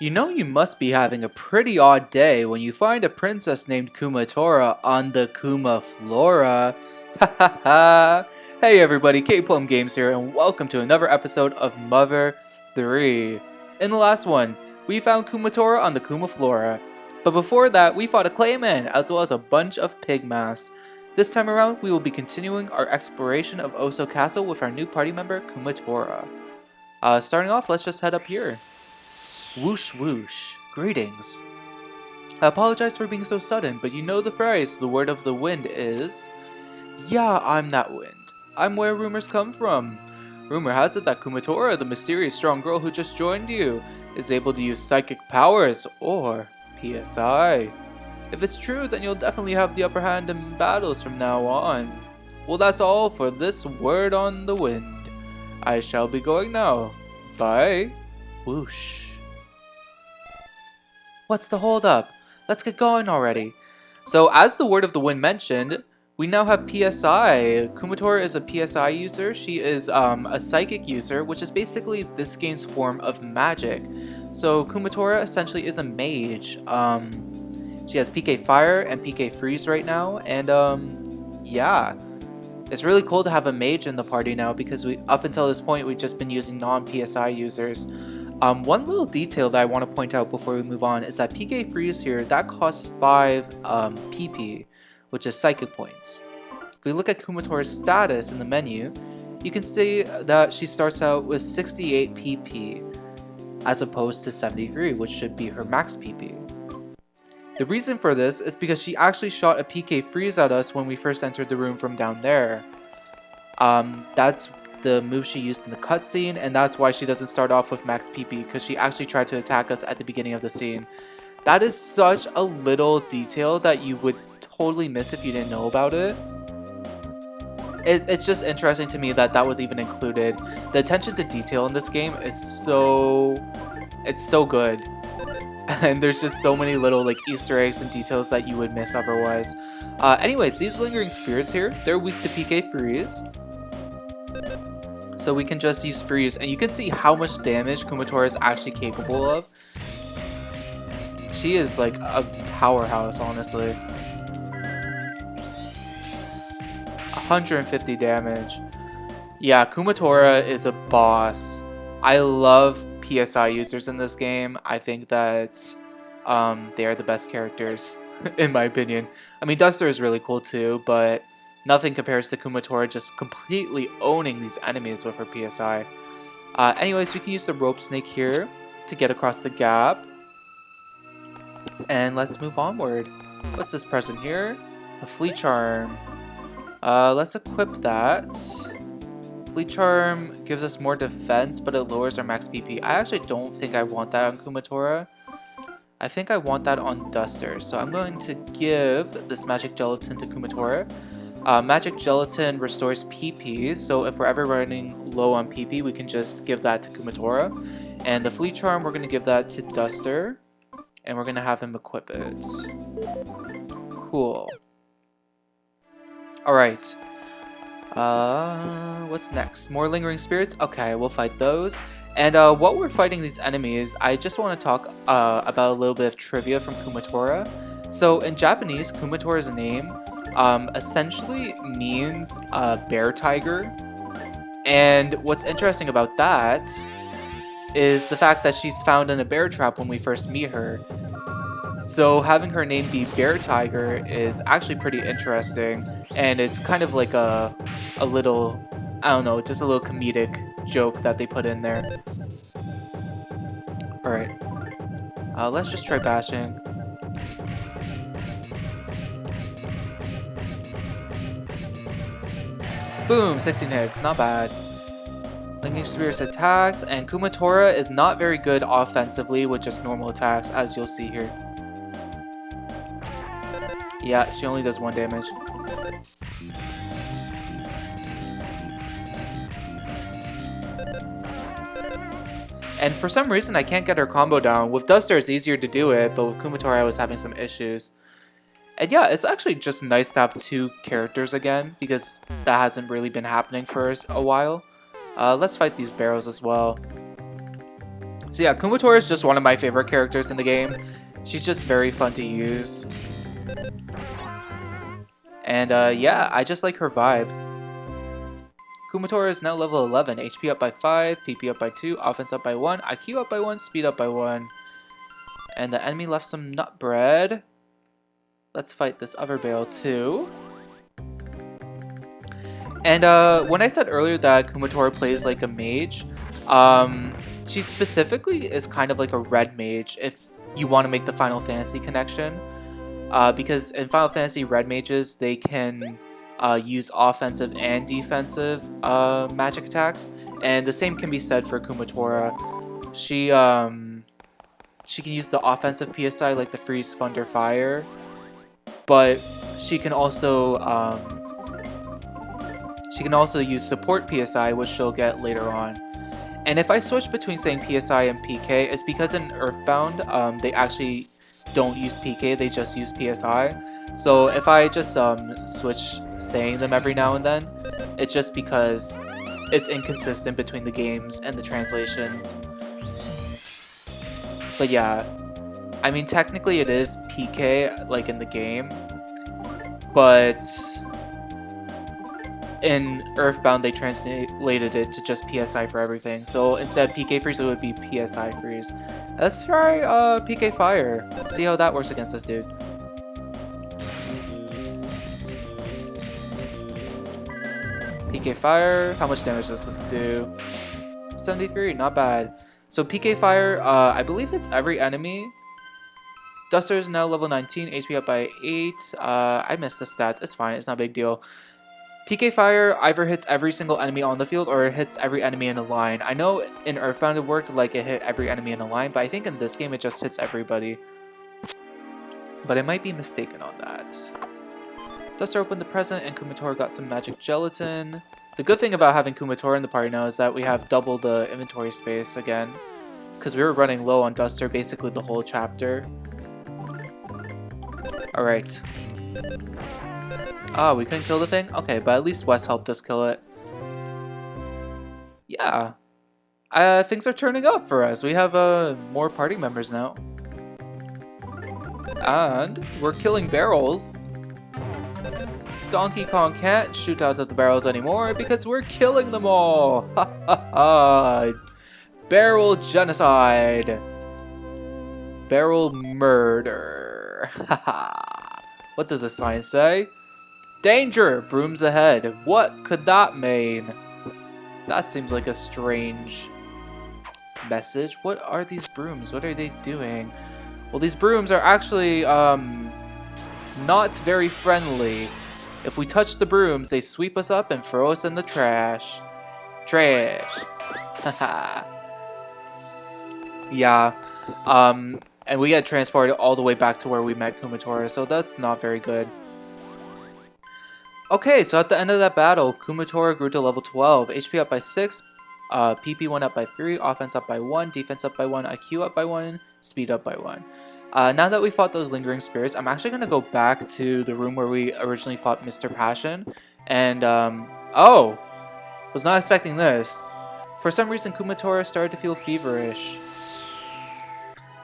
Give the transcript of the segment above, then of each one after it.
You know you must be having a pretty odd day when you find a princess named Kumatora on the Kumaflora. Ha ha ha! Hey everybody, K-Plum Games here, and welcome to another episode of Mother 3. In the last one, we found Kumatora on the Kumaflora, but before that, we fought a clayman as well as a bunch of pigmas. This time around, we will be continuing our exploration of Ohsoe Castle with our new party member, Kumatora. Starting off, let's just head up here. Whoosh whoosh. Greetings. I apologize for being so sudden, but you know the phrase, the word of the wind is... Yeah, I'm that wind. I'm where rumors come from. Rumor has it that Kumatora, the mysterious strong girl who just joined you, is able to use psychic powers, or PSI. If it's true, then you'll definitely have the upper hand in battles from now on. Well, that's all for this word on the wind. I shall be going now. Bye. Whoosh. What's the holdup? Let's get going already. So, as the word of the wind mentioned, we now have PSI. Kumatora is a PSI user. She is a psychic user, which is basically this game's form of magic. So, Kumatora essentially is a mage. She has PK Fire and PK Freeze right now, and yeah. It's really cool to have a mage in the party now because up until this point, we've just been using non-PSI users. One little detail that I want to point out before we move on is that PK Freeze here, that costs 5 PP, which is Psychic Points. If we look at Kumatora's status in the menu, you can see that she starts out with 68 PP, as opposed to 73, which should be her max PP. The reason for this is because she actually shot a PK Freeze at us when we first entered the room from down there. That's the move she used in the cutscene, and that's why she doesn't start off with max PP, because she actually tried to attack us at the beginning of the scene. That is such a little detail that you would totally miss if you didn't know about it. It's just interesting to me that that was even included. The attention to detail in this game is so good. And there's just so many little like Easter eggs and details that you would miss otherwise. Anyways, these lingering spirits here, they're weak to PK Freeze. So we can just use Freeze, and you can see how much damage Kumatora is actually capable of. She is like a powerhouse, honestly. 150 damage. Yeah, Kumatora is a boss. I love PSI users in this game. I think that they are the best characters, in my opinion. I mean, Duster is really cool too, but nothing compares to Kumatora just completely owning these enemies with her PSI. Anyways, we can use the rope snake here to get across the gap. And let's move onward. What's this present here? A Fleet Charm. Let's equip that. Fleet Charm gives us more defense, but it lowers our max PP. I actually don't think I want that on Kumatora. I think I want that on Duster. So I'm going to give this Magic Gelatin to Kumatora. Magic Gelatin restores PP, so if we're ever running low on PP, we can just give that to Kumatora. And the Fleet Charm, we're going to give that to Duster, and we're going to have him equip it. Cool. Alright. What's next? More lingering spirits? Okay, we'll fight those. And while we're fighting these enemies, I just want to talk about a little bit of trivia from Kumatora. So in Japanese, Kumatora's name essentially means bear tiger, and what's interesting about that is the fact that she's found in a bear trap when we first meet her. So having her name be bear tiger is actually pretty interesting, and it's kind of like a little, I don't know, just a little comedic joke that they put in there. Alright, let's just try bashing. Boom! 16 hits, not bad. Lingering Spirits attacks, and Kumatora is not very good offensively with just normal attacks, as you'll see here. Yeah, she only does 1 damage. And for some reason, I can't get her combo down. With Duster, it's easier to do it, but with Kumatora, I was having some issues. And yeah, it's actually just nice to have 2 characters again, because that hasn't really been happening for a while. Let's fight these barrels as well. So yeah, Kumatora is just one of my favorite characters in the game. She's just very fun to use. And yeah, I just like her vibe. Kumatora is now level 11, HP up by 5, PP up by 2, offense up by 1, IQ up by 1, speed up by 1. And the enemy left some nut bread. Let's fight this other barrel too. And when I said earlier that Kumatora plays like a mage, she specifically is kind of like a red mage if you want to make the Final Fantasy connection. Because in Final Fantasy, red mages, they can use offensive and defensive magic attacks. And the same can be said for Kumatora. She can use the offensive PSI like the Freeze, Thunder, Fire. But she can also use support PSI, which she'll get later on. And if I switch between saying PSI and PK, it's because in Earthbound, they actually don't use PK, they just use PSI. So if I just switch saying them every now and then, it's just because it's inconsistent between the games and the translations. But yeah, I mean technically it is PK like in the game, but in Earthbound they translated it to just PSI for everything. So instead of PK freeze, it would be PSI freeze. Let's try PK fire. See how that works against this dude. PK fire. How much damage does this do? 73. Not bad. So PK fire. I believe it's every enemy. Duster is now level 19. HP up by 8. I missed the stats. It's fine. It's not a big deal. PK Fire either hits every single enemy on the field or it hits every enemy in a line. I know in Earthbound it worked like it hit every enemy in a line, but I think in this game it just hits everybody. But I might be mistaken on that. Duster opened the present and Kumatora got some magic gelatin. The good thing about having Kumatora in the party now is that we have double the inventory space again. Because we were running low on Duster basically the whole chapter. Alright. Ah, we couldn't kill the thing? Okay, but at least Wes helped us kill it. Yeah. Things are turning up for us. We have more party members now. And we're killing barrels. Donkey Kong can't shoot out at the barrels anymore because we're killing them all. Ha ha ha. Barrel genocide. Barrel murder. Ha ha. What does the sign say? Danger! Brooms ahead. What could that mean? That seems like a strange message. What are these brooms? What are they doing? Well, these brooms are actually, not very friendly. If we touch the brooms, they sweep us up and throw us in the trash. Trash. Haha. Yeah. And we get transported all the way back to where we met Kumatora, so that's not very good. Okay, so at the end of that battle, Kumatora grew to level 12, HP up by 6, PP went up by 3, offense up by 1, defense up by 1, IQ up by 1, speed up by 1. Now that we fought those lingering spirits, I'm actually going to go back to the room where we originally fought Mr. Passion, and, oh! Was not expecting this. For some reason, Kumatora started to feel feverish.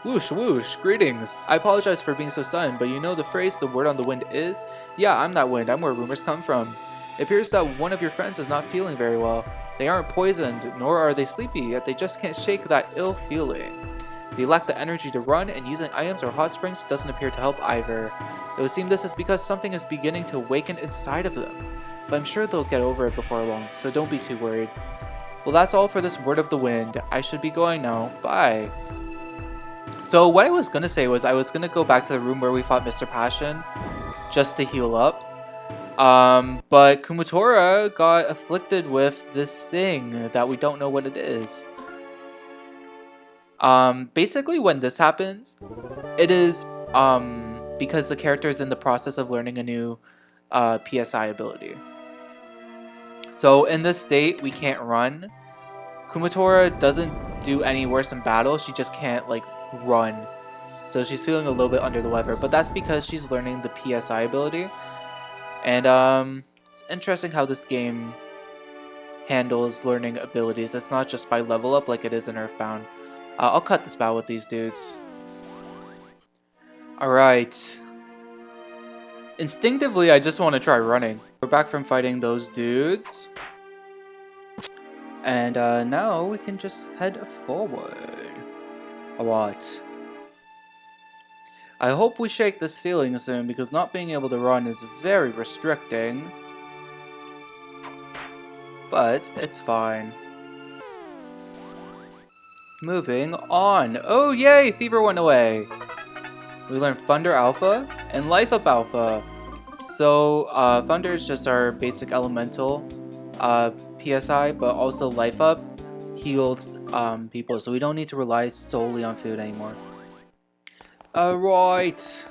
Whoosh, whoosh, greetings. I apologize for being so sudden, but you know the phrase, the word on the wind is? Yeah, I'm that wind. I'm where rumors come from. It appears that one of your friends is not feeling very well. They aren't poisoned, nor are they sleepy, yet they just can't shake that ill feeling. They lack the energy to run, and using items or hot springs doesn't appear to help either. It would seem this is because something is beginning to awaken inside of them. But I'm sure they'll get over it before long, so don't be too worried. Well, that's all for this word of the wind. I should be going now. Bye. So what I was going to say was I was going to go back to the room where we fought Mr. Passion just to heal up. But Kumatora got afflicted with this thing that we don't know what it is. Basically when this happens, it is because the character is in the process of learning a new PSI ability. So in this state, we can't run. Kumatora doesn't do any worse in battle, she just can't like run. So she's feeling a little bit under the weather, but that's because she's learning the PSI ability. And it's interesting how this game handles learning abilities. It's not just by level up like it is in Earthbound. I'll cut this battle with these dudes. Alright. Instinctively, I just want to try running. We're back from fighting those dudes. And now we can just head forward. A lot. I hope we shake this feeling soon, because not being able to run is very restricting. But it's fine. Moving on. Oh yay, fever went away. We learned Thunder Alpha and Life Up Alpha. So Thunder is just our basic elemental PSI, but also Life Up heals people, so we don't need to rely solely on food anymore. Alright.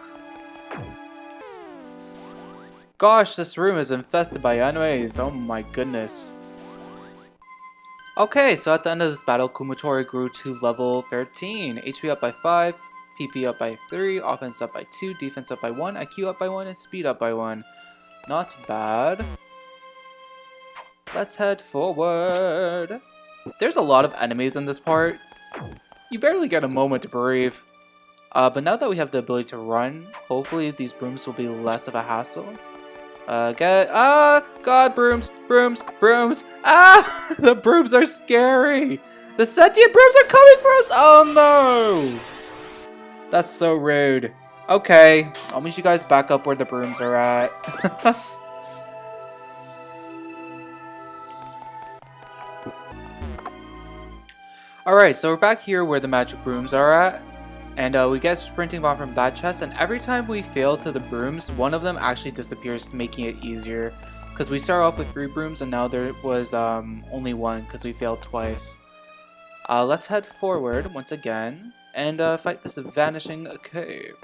Gosh, this room is infested by enemies. Oh my goodness. Okay, so at the end of this battle, Kumatora grew to level 13. HP up by 5, PP up by 3, offense up by 2, defense up by 1, IQ up by 1, and speed up by 1. Not bad. Let's head forward. There's a lot of enemies in this part. You barely get a moment to breathe. But now that we have the ability to run, hopefully these brooms will be less of a hassle. God, brooms! Ah! The brooms are scary! The sentient brooms are coming for us! Oh no! That's so rude. Okay, I'll meet you guys back up where the brooms are at. Alright, so we're back here where the magic brooms are at. And we get sprinting bomb from that chest, and every time we fail to the brooms, one of them actually disappears, making it easier. Because we start off with 3 brooms, and now there was only 1 because we failed twice. Let's head forward once again and fight this vanishing cave.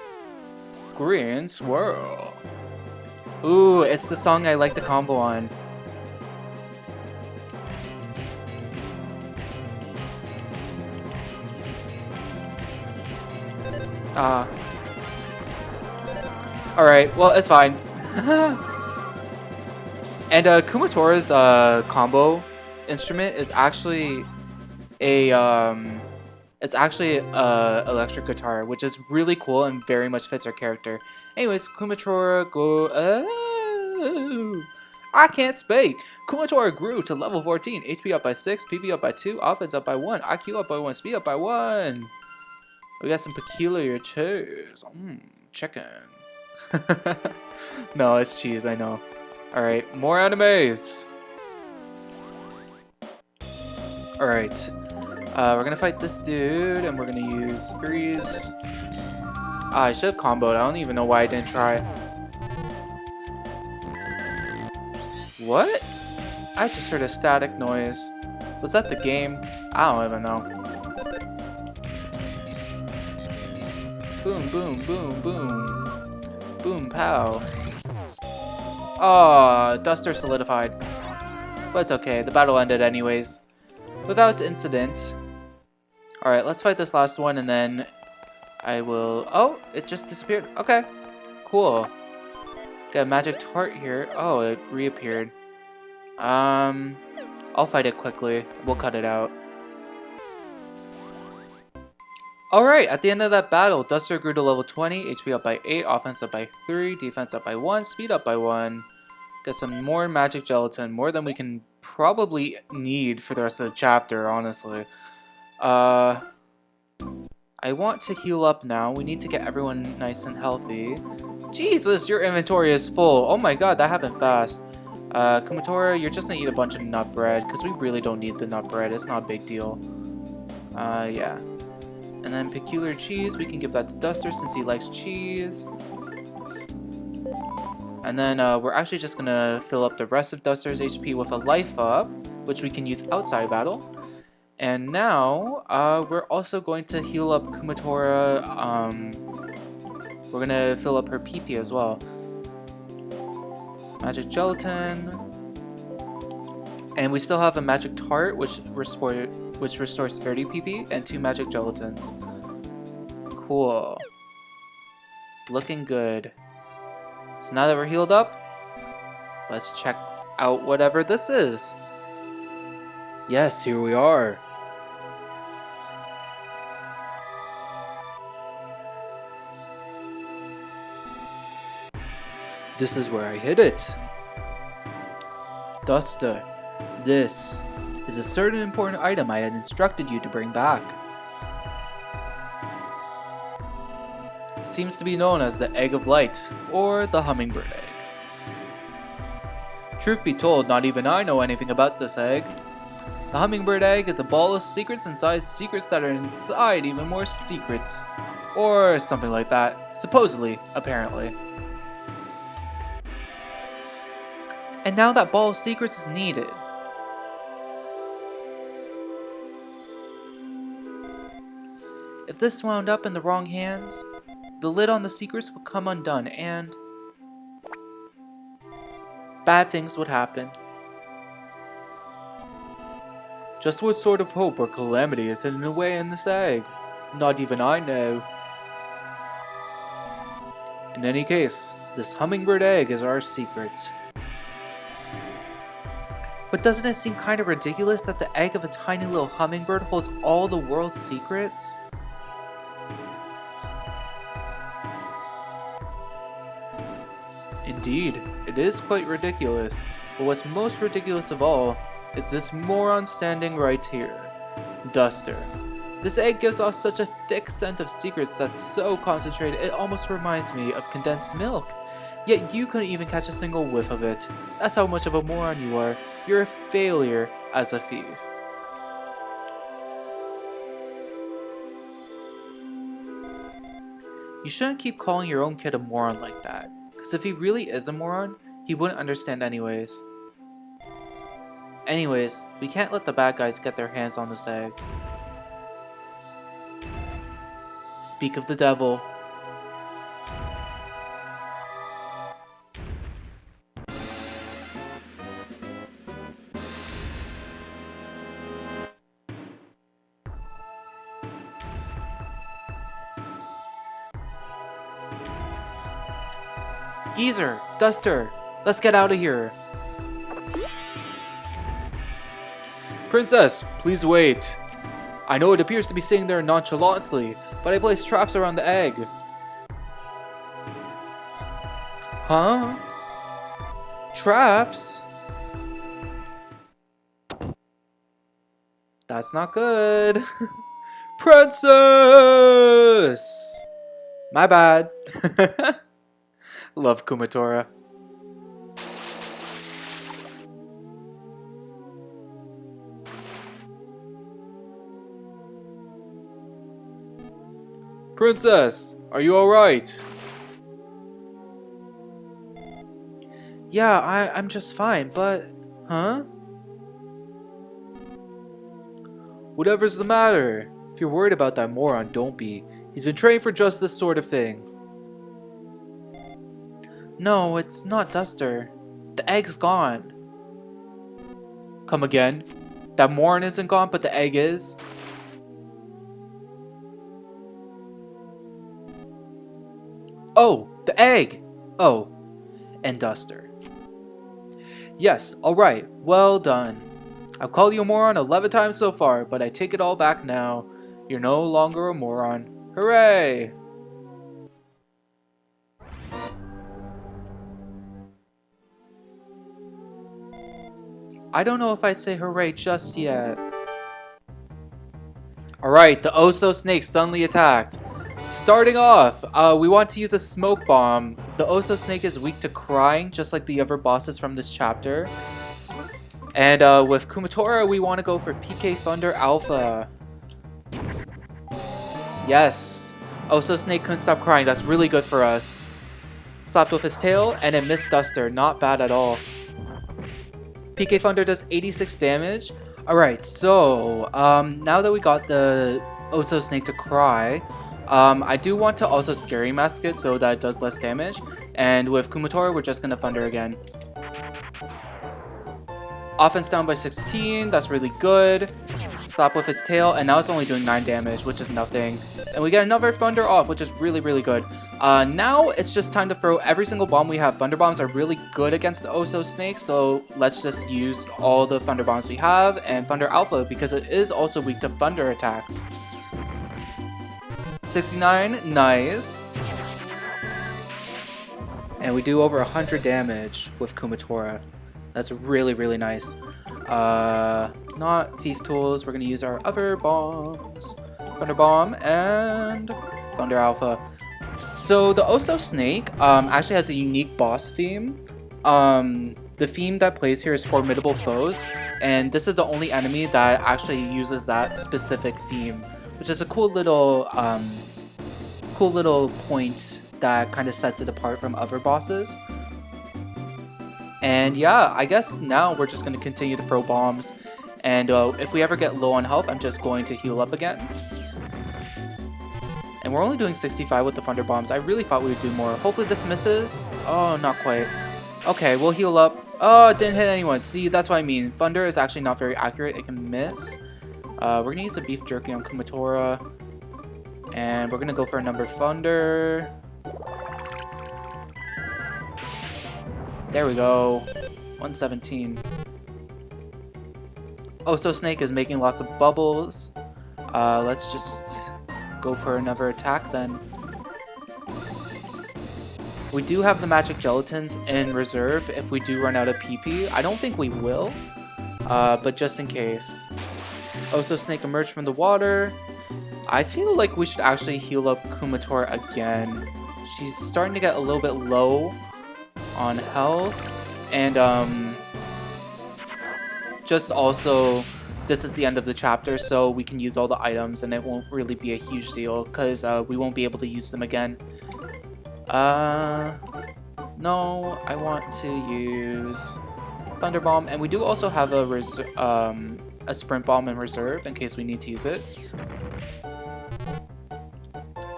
Green swirl. Ooh, it's the song I like the combo on. Alright, well, it's fine. And Kumatora's combo instrument is actually a electric guitar, which is really cool and very much fits her character. Anyways, Kumatora go. I can't speak. Kumatora grew to level 14, HP up by 6, PP up by 2, offense up by 1, IQ up by 1, speed up by 1. We got some peculiar cheese. Chicken. No, it's cheese, I know. Alright, more enemies. Alright. We're gonna fight this dude, and we're gonna use freeze. I should have comboed. I don't even know why I didn't try. What? I just heard a static noise. Was that the game? I don't even know. Boom, boom, boom, boom. Boom, pow. Aw, Duster solidified. But it's okay, the battle ended anyways. Without incident. Alright, let's fight this last one and then I will... Oh, it just disappeared. Okay, cool. Got a magic tart here. Oh, it reappeared. I'll fight it quickly. We'll cut it out. Alright, at the end of that battle, Duster grew to level 20, HP up by 8, offense up by 3, defense up by 1, speed up by 1. Get some more magic gelatin, more than we can probably need for the rest of the chapter, honestly. I want to heal up now. We need to get everyone nice and healthy. Jesus, your inventory is full. Oh my god, that happened fast. Kumatora, you're just gonna eat a bunch of nut bread, because we really don't need the nut bread. It's not a big deal. Yeah. And then peculiar cheese, we can give that to Duster since he likes cheese. And then we're actually just gonna fill up the rest of Duster's HP with a life up, which we can use outside battle. And now we're also going to heal up Kumatora. We're gonna fill up her PP as well. Magic gelatin. And we still have a magic tart, which restores 30 PP, and 2 magic gelatins. Cool. Looking good. So now that we're healed up, let's check out whatever this is. Yes, here we are. This is where I hid it. Duster, this is a certain important item I had instructed you to bring back. It seems to be known as the Egg of Light, or the Hummingbird Egg. Truth be told, not even I know anything about this egg. The Hummingbird Egg is a ball of secrets inside secrets that are inside even more secrets. Or something like that. Supposedly, apparently. And now that ball of secrets is needed. If this wound up in the wrong hands, the lid on the secrets would come undone and bad things would happen. Just what sort of hope or calamity is hidden away in this egg? Not even I know. In any case, this hummingbird egg is our secret. But doesn't it seem kind of ridiculous that the egg of a tiny little hummingbird holds all the world's secrets? Indeed, it is quite ridiculous, but what's most ridiculous of all is this moron standing right here, Duster. This egg gives off such a thick scent of secrets that's so concentrated it almost reminds me of condensed milk. Yet you couldn't even catch a single whiff of it. That's how much of a moron you are. You're a failure as a thief. You shouldn't keep calling your own kid a moron like that, because if he really is a moron, he wouldn't understand anyways. Anyways, we can't let the bad guys get their hands on this egg. Speak of the devil. Geezer, Duster, let's get out of here. Princess, please wait. I know it appears to be sitting there nonchalantly, but I placed traps around the egg. Huh? Traps? That's not good. Princess! My bad. Love Kumatora. Princess, are you alright? Yeah, I'm just fine, but... Huh? Whatever's the matter? If you're worried about that moron, don't be. He's been trained for just this sort of thing. No, it's not Duster. The egg's gone. Come again? That moron isn't gone, but the egg is? Oh, the egg! Oh, and Duster. Yes, alright, well done. I've called you a moron 11 times so far, but I take it all back now. You're no longer a moron. Hooray! I don't know if I'd say hooray just yet. Alright, the Oso Snake suddenly attacked. Starting off, we want to use a smoke bomb. The Oso Snake is weak to crying, just like the other bosses from this chapter. And with Kumatora, we want to go for PK Thunder Alpha. Yes, Oso Snake couldn't stop crying. That's really good for us. Slapped with his tail, and it missed Duster. Not bad at all. PK Thunder does 86 damage. Alright, so now that we got the Oso Snake to cry, I do want to also Scary Mask it so that it does less damage. And with Kumatora, we're just going to Thunder again. Offense down by 16, that's really good. Slap with its tail, and now it's only doing 9 damage, which is nothing. And we get another Thunder off, which is really, really good. Now it's just time to throw every single bomb we have. Thunder Bombs are really good against the Oso Snake, so let's just use all the Thunder Bombs we have and Thunder Alpha, because it is also weak to Thunder attacks. 69, nice. And we do over 100 damage with Kumatora. That's really, really nice. Not Thief Tools. We're going to use our other bombs. Thunder Bomb and Thunder Alpha. So the Oso Snake actually has a unique boss theme. The theme that plays here is Formidable Foes. And this is the only enemy that actually uses that specific theme. Which is a cool little point that kind of sets it apart from other bosses. And yeah, I guess now we're just going to continue to throw bombs. And if we ever get low on health, I'm just going to heal up again. And we're only doing 65 with the Thunder Bombs. I really thought we would do more. Hopefully this misses. Oh, not quite. Okay, we'll heal up. Oh, it didn't hit anyone. See, that's what I mean. Thunder is actually not very accurate. It can miss. We're going to use a Beef Jerky on Kumatora. And we're going to go for a number Thunder. There we go. 117. Oso Snake is making lots of bubbles. Let's just go for another attack then. We do have the magic gelatins in reserve if we do run out of PP. I don't think we will, but just in case. Oso Snake emerged from the water. I feel like we should actually heal up Kumatora again. She's starting to get a little bit low on health, and just also this is the end of the chapter, so we can use all the items and it won't really be a huge deal because we won't be able to use them again. No, I want to use Thunder Bomb, and we do also have a Sprint Bomb in reserve in case we need to use it.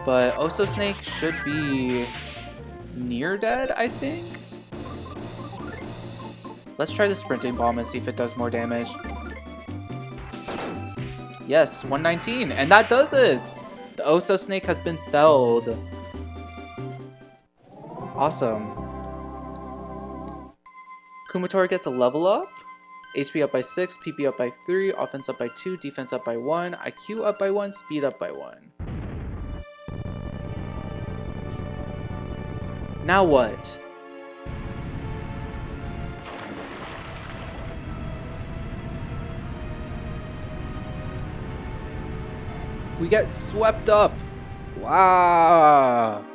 But Oso Snake should be near dead, I think. Let's try the Sprinting Bomb and see if it does more damage. Yes, 119, and that does it! The Oso Snake has been felled. Awesome. Kumatora gets a level up. HP up by 6, PP up by 3, offense up by 2, defense up by 1, IQ up by 1, speed up by 1. Now what? We get swept up. Wow.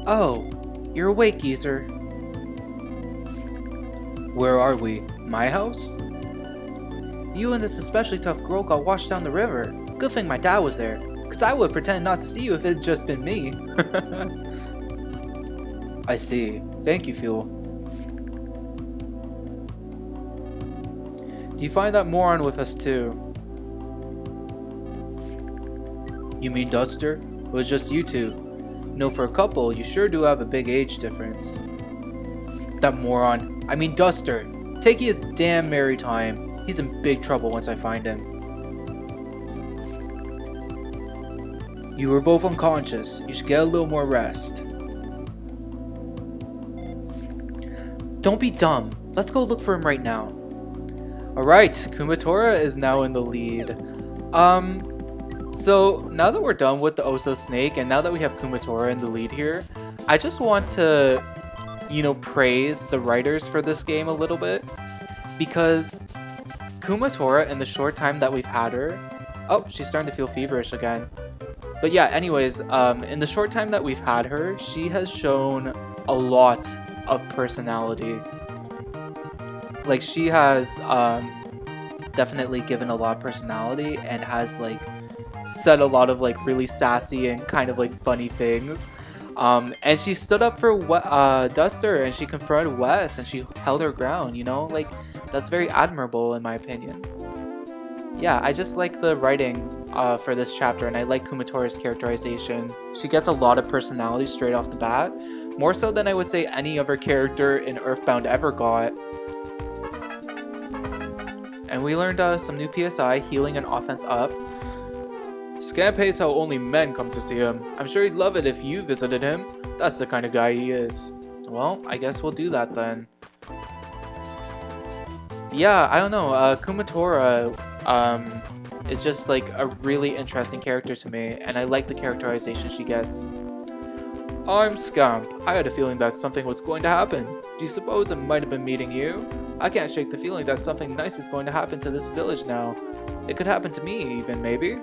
Oh, you're awake, geezer. Where are we? My house? You and this especially tough girl got washed down the river. Good thing my dad was there, cause I would pretend not to see you if it had just been me. I see. Thank you, Fuel. Do you find that moron with us too? You mean Duster? It was just you two. You know, for a couple, you sure do have a big age difference. That moron. I mean Duster. Take his damn merry time. He's in big trouble once I find him. You were both unconscious. You should get a little more rest. Don't be dumb. Let's go look for him right now. Alright, Kumatora is now in the lead. So now that we're done with the Oso Snake, and now that we have Kumatora in the lead here, I just want to, you know, praise the writers for this game a little bit. Because Kumatora, in the short time that we've had her... Oh, she's starting to feel feverish again. But yeah, anyways, in the short time that we've had her, she has shown a lot of personality. Like, she has definitely given a lot of personality and has, like, said a lot of, like, really sassy and kind of, like, funny things. And she stood up for Duster, and she confronted Wes, and she held her ground, you know? Like, that's very admirable in my opinion. Yeah, I just like the writing for this chapter, and I like Kumatora's characterization. She gets a lot of personality straight off the bat, more so than I would say any other character in Earthbound ever got. And we learned some new PSI, healing and offense up. Scanpay's how only men come to see him. I'm sure he'd love it if you visited him. That's the kind of guy he is. Well, I guess we'll do that then. Yeah, I don't know. Kumatora is just like a really interesting character to me, and I like the characterization she gets. I'm Scamp. I had a feeling that something was going to happen. Do you suppose it might have been meeting you? I can't shake the feeling that something nice is going to happen to this village now. It could happen to me even, maybe.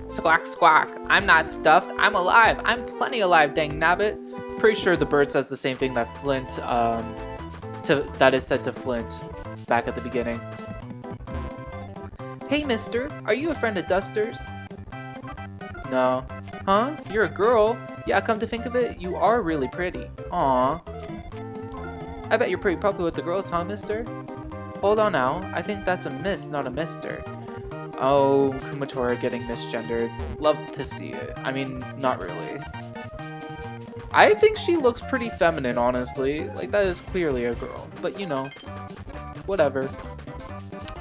Squawk, squawk. I'm not stuffed. I'm alive. I'm plenty alive, dang nabbit. Pretty sure the bird says the same thing that Flint, that is said to Flint back at the beginning. Hey, mister. Are you a friend of Duster's? No. Huh? You're a girl? Yeah, come to think of it, you are really pretty. Aww. I bet you're pretty popular with the girls, huh, mister? Hold on now. I think that's a miss, not a mister. Oh, Kumatora getting misgendered. Love to see it. I mean, not really. I think she looks pretty feminine, honestly. Like, that is clearly a girl. But, you know, whatever.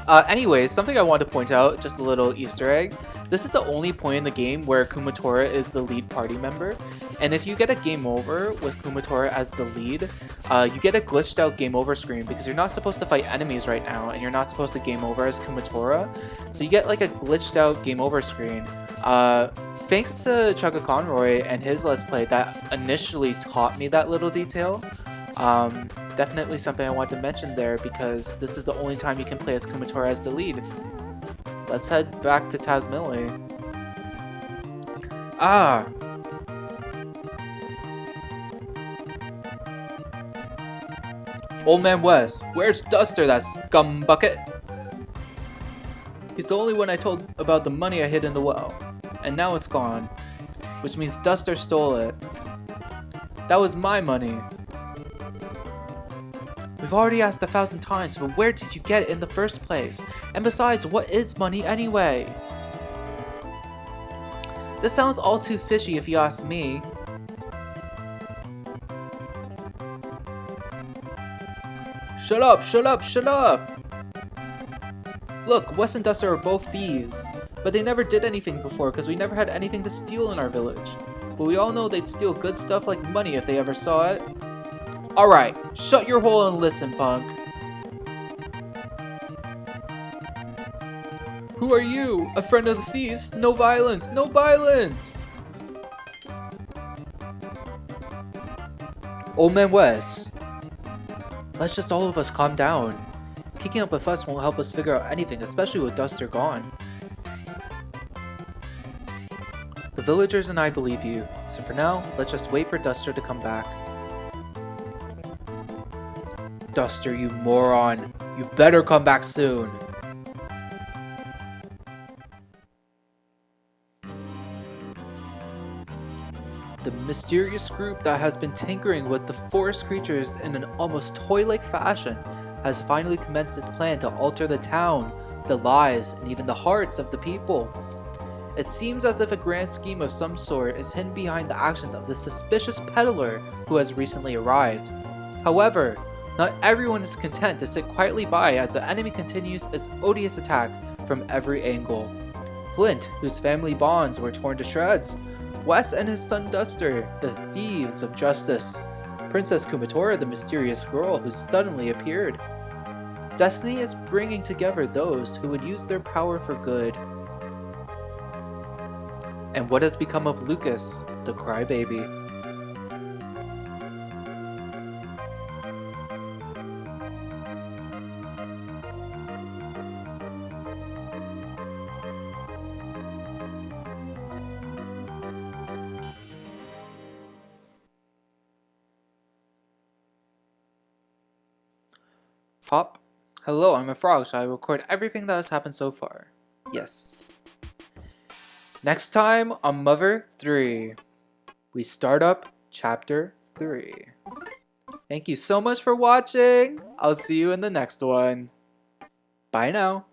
Anyways, something I want to point out, just a little Easter egg. This is the only point in the game where Kumatora is the lead party member. And if you get a game over with Kumatora as the lead, you get a glitched out game over screen because you're not supposed to fight enemies right now and you're not supposed to game over as Kumatora. So you get like a glitched out game over screen. Thanks to Chugga Conroy and his Let's Play that initially taught me that little detail. Definitely something I want to mention there because this is the only time you can play as Kumatora as the lead. Let's head back to Tazmily. Ah! Old Man Wes, where's Duster, that scumbucket? He's the only one I told about the money I hid in the well. And now it's gone. Which means Duster stole it. That was my money. We've already asked 1,000 times, but where did you get it in the first place? And besides, what is money anyway? This sounds all too fishy if you ask me. Shut up, shut up, shut up! Look, Wes and Duster are both thieves. But they never did anything before because we never had anything to steal in our village. But we all know they'd steal good stuff like money if they ever saw it. Alright, shut your hole and listen, punk. Who are you? A friend of the thieves? No violence! No violence! Old Man Wes. Let's just all of us calm down. Kicking up a fuss won't help us figure out anything, especially with Duster gone. The villagers and I believe you, so for now, let's just wait for Duster to come back. Duster, you moron! You better come back soon! The mysterious group that has been tinkering with the forest creatures in an almost toy-like fashion has finally commenced its plan to alter the town, the lives, and even the hearts of the people. It seems as if a grand scheme of some sort is hidden behind the actions of the suspicious peddler who has recently arrived. However, not everyone is content to sit quietly by as the enemy continues its odious attack from every angle. Flint, whose family bonds were torn to shreds, Wes and his son Duster, the thieves of justice, Princess Kumatora, the mysterious girl who suddenly appeared. Destiny is bringing together those who would use their power for good. And what has become of Lucas, the crybaby? Hop. Hello, I'm a frog, so I record everything that has happened so far. Yes. Next time on Mother 3. we start up Chapter 3. Thank you so much for watching. I'll see you in the next one. Bye now.